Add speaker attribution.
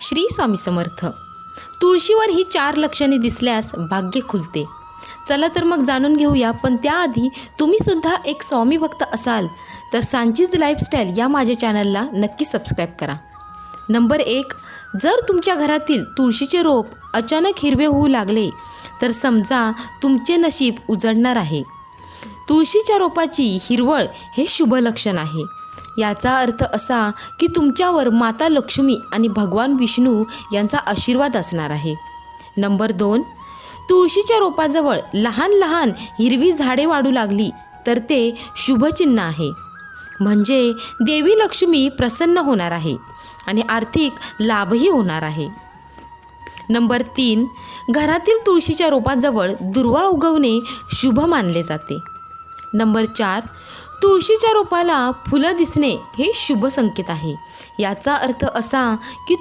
Speaker 1: श्री स्वामी समर्थ. तुळशीवर ही 4 लक्षणे दिसल्यास भाग्य खुलते. चला तर मग जाणून घेऊया. पण त्याआधी तुम्हीसुद्धा एक स्वामी भक्त असाल तर सांचीज लाईफस्टाईल या माझ्या चॅनलला नक्की सबस्क्राईब करा. नंबर 1, जर तुमच्या घरातील तुळशीचे रोप अचानक हिरवे होऊ लागले तर समजा तुमचे नशीब उजळणार आहे. तुळशीच्या रोपाची हिरवळ हे शुभ लक्षण आहे. याचा अर्थ असा की तुमच्यावर माता लक्ष्मी आणि भगवान विष्णू यांचा आशीर्वाद असणार आहे. नंबर 2, तुळशीच्या रोपाजवळ लहान लहान हिरवी झाडे वाढू लागली तर ते शुभचिन्ह आहे. म्हणजे देवी लक्ष्मी प्रसन्न होणार आहे आणि आर्थिक लाभही होणार आहे. नंबर 3, घरातील तुळशीच्या रोपाजवळ दुर्वा उगवणे शुभ मानले जाते. नंबर 4, तुळशीच्या रोपाला फुलं दिसणे हे शुभ संकेत आहे. याचा अर्थ असा की